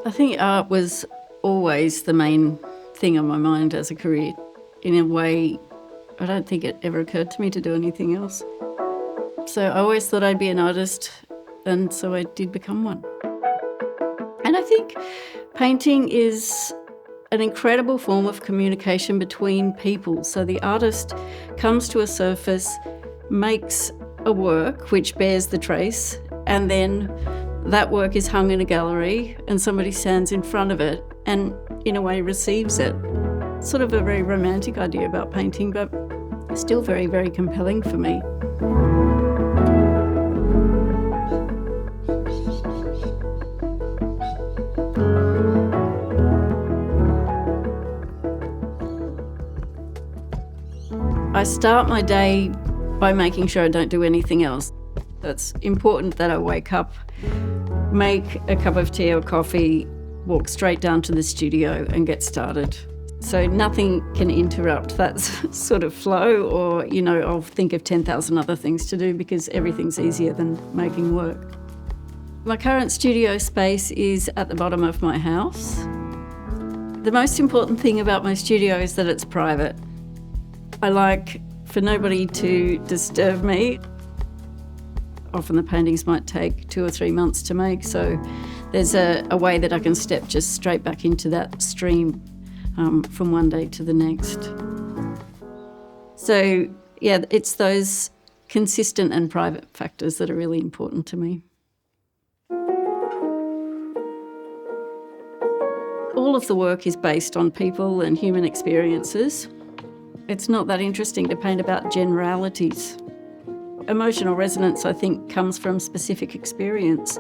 I think art was always the main thing on my mind as a career. In a way, I don't think it ever occurred to me to do anything else. So I always thought I'd be an artist, and so I did become one. And I think painting is an incredible form of communication between people. So the artist comes to a surface, makes a work which bears the trace, and then that work is hung in a gallery and somebody stands in front of it and in a way receives it. Sort of a very romantic idea about painting, but still very, very compelling for me. I start my day by making sure I don't do anything else. It's important that I wake up, make a cup of tea or coffee, walk straight down to the studio and get started. So nothing can interrupt that sort of flow, or, I'll think of 10,000 other things to do because everything's easier than making work. My current studio space is at the bottom of my house. The most important thing about my studio is that it's private. I like for nobody to disturb me. Often the paintings might take 2 or 3 months to make, so there's a way that I can step just straight back into that stream from one day to the next. So, yeah, it's those consistent and private factors that are really important to me. All of the work is based on people and human experiences. It's not that interesting to paint about generalities. Emotional resonance, I think, comes from specific experience.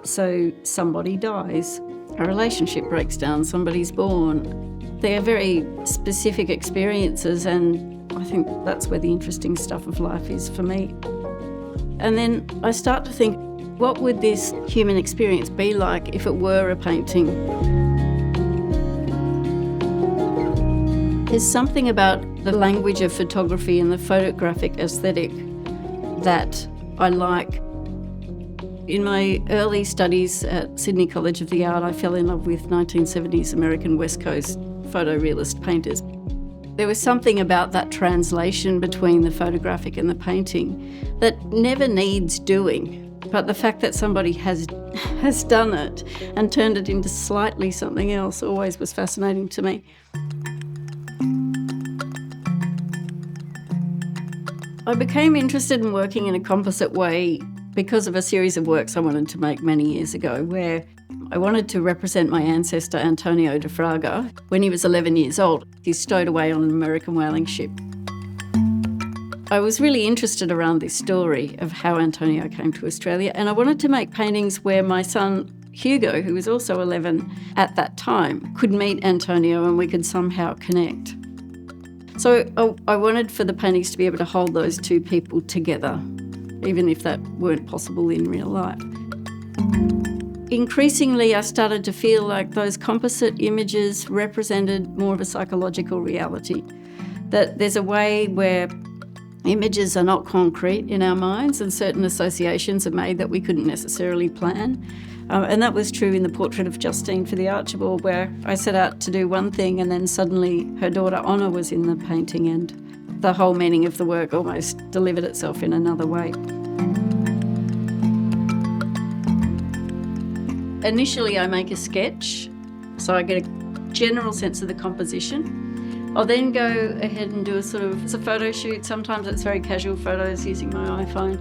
So somebody dies, a relationship breaks down, somebody's born. They are very specific experiences, and I think that's where the interesting stuff of life is for me. And then I start to think, what would this human experience be like if it were a painting? There's something about the language of photography and the photographic aesthetic that I like. In my early studies at Sydney College of the Art, I fell in love with 1970s American West Coast photorealist painters. There was something about that translation between the photographic and the painting that never needs doing, but the fact that somebody has done it and turned it into slightly something else always was fascinating to me. I became interested in working in a composite way because of a series of works I wanted to make many years ago, where I wanted to represent my ancestor Antonio de Fragar. When he was 11 years old, he stowed away on an American whaling ship. I was really interested around this story of how Antonio came to Australia, and I wanted to make paintings where my son Hugo, who was also 11 at that time, could meet Antonio and we could somehow connect. So I wanted for the paintings to be able to hold those two people together, even if that weren't possible in real life. Increasingly, I started to feel like those composite images represented more of a psychological reality, that there's a way where images are not concrete in our minds and certain associations are made that we couldn't necessarily plan. And that was true in the portrait of Justine for the Archibald, where I set out to do one thing and then suddenly her daughter Honor was in the painting and the whole meaning of the work almost delivered itself in another way. Initially I make a sketch, so I get a general sense of the composition. I'll then go ahead and do it's a photo shoot. Sometimes it's very casual photos using my iPhone.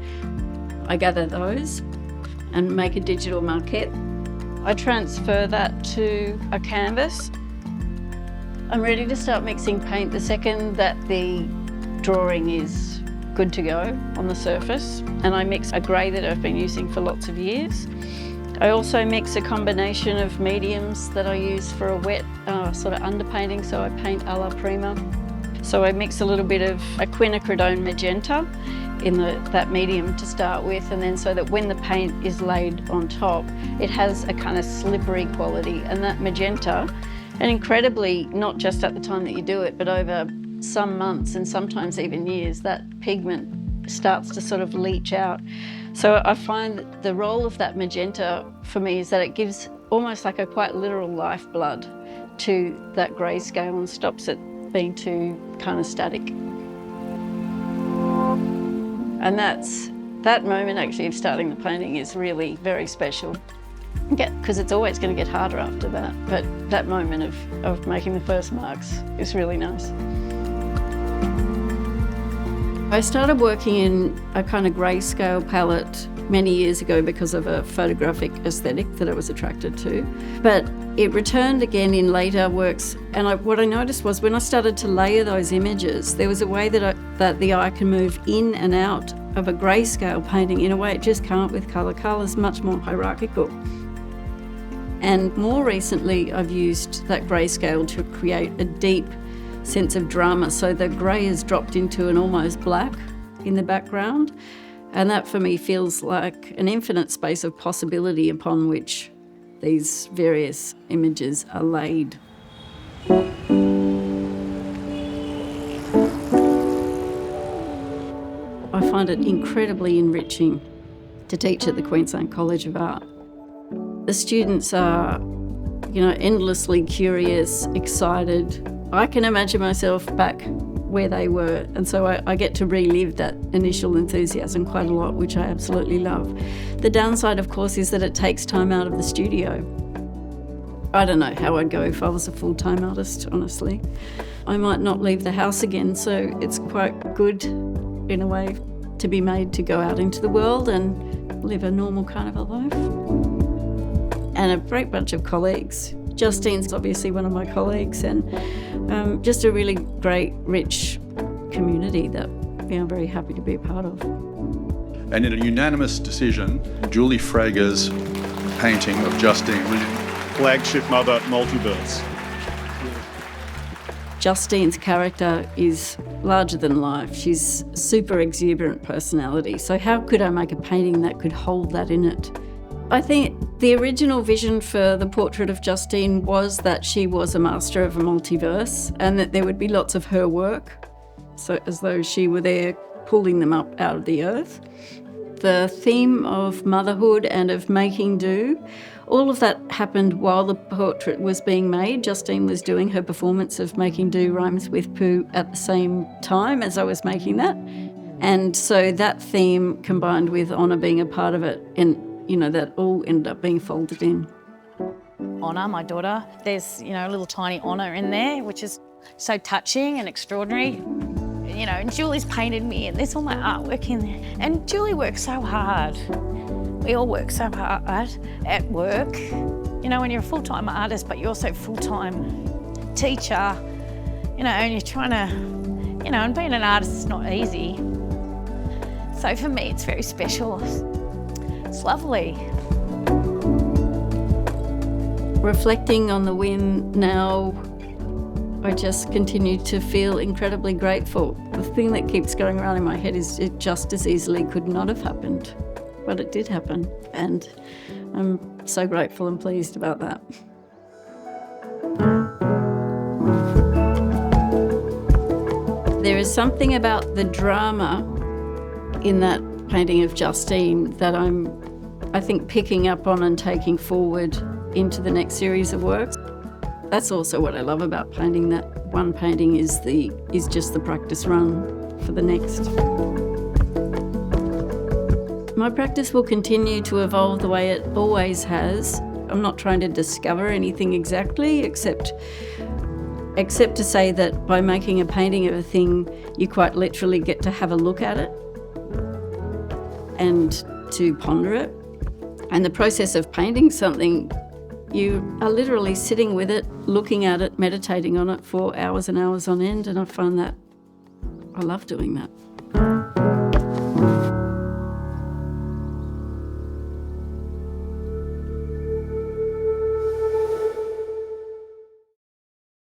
I gather those and make a digital maquette. I transfer that to a canvas. I'm ready to start mixing paint the second that the drawing is good to go on the surface, and I mix a grey that I've been using for lots of years. I also mix a combination of mediums that I use for a wet sort of underpainting, so I paint a la prima. So I mix a little bit of a quinacridone magenta in that medium to start with, and then so that when the paint is laid on top, it has a kind of slippery quality. And that magenta, and incredibly, not just at the time that you do it, but over some months and sometimes even years, that pigment starts to sort of leach out. So I find that the role of that magenta for me is that it gives almost like a quite literal lifeblood to that grayscale and stops it being too kind of static. And that moment actually of starting the painting is really very special. Because it's always going to get harder after that. But that moment of making the first marks is really nice. I started working in a kind of grayscale palette many years ago because of a photographic aesthetic that I was attracted to. But it returned again in later works, and what I noticed was when I started to layer those images, there was a way that the eye can move in and out of a grayscale painting in a way it just can't with colour. Colour's much more hierarchical. And more recently, I've used that grayscale to create a deep sense of drama. So the grey is dropped into an almost black in the background. And that for me feels like an infinite space of possibility upon which these various images are laid. I find it incredibly enriching to teach at the Queensland College of Art. The students are, endlessly curious, excited. I can imagine myself back where they were, and so I get to relive that initial enthusiasm quite a lot, which I absolutely love. The downside, of course, is that it takes time out of the studio. I don't know how I'd go if I was a full-time artist, honestly. I might not leave the house again, so it's quite good, in a way, to be made to go out into the world and live a normal kind of a life. And a great bunch of colleagues. Justine's obviously one of my colleagues, and just a really great, rich community that I'm very happy to be a part of. And in a unanimous decision, Julie Fragar's painting of Justene Williams. Flagship mother, Multiverse. Justine's character is larger than life. She's a super exuberant personality. So how could I make a painting that could hold that in it? I think the original vision for the portrait of Justine was that she was a master of a multiverse and that there would be lots of her work, so as though she were there pulling them up out of the earth. The theme of motherhood and of making do, all of that happened while the portrait was being made. Justine was doing her performance of Making Do rhymes with poo at the same time as I was making that. And so that theme combined with Honor being a part of it, and that all ended up being folded in. Honor, my daughter, there's, a little tiny Honor in there, which is so touching and extraordinary. And Julie's painted me and there's all my artwork in there. And Julie works so hard. We all work so hard at work. When you're a full-time artist, but you're also a full-time teacher, and you're trying to, and being an artist is not easy. So for me, it's very special. It's lovely. Reflecting on the win now, I just continue to feel incredibly grateful. The thing that keeps going around in my head is it just as easily could not have happened, but it did happen, and I'm so grateful and pleased about that. There is something about the drama in that painting of Justine that I think picking up on and taking forward into the next series of works. That's also what I love about painting. That one painting is just the practice run for the next. My practice will continue to evolve the way it always has. I'm not trying to discover anything exactly, except to say that by making a painting of a thing, you quite literally get to have a look at it and to ponder it. And the process of painting something, you are literally sitting with it, looking at it, meditating on it for hours and hours on end, and I find that I love doing that.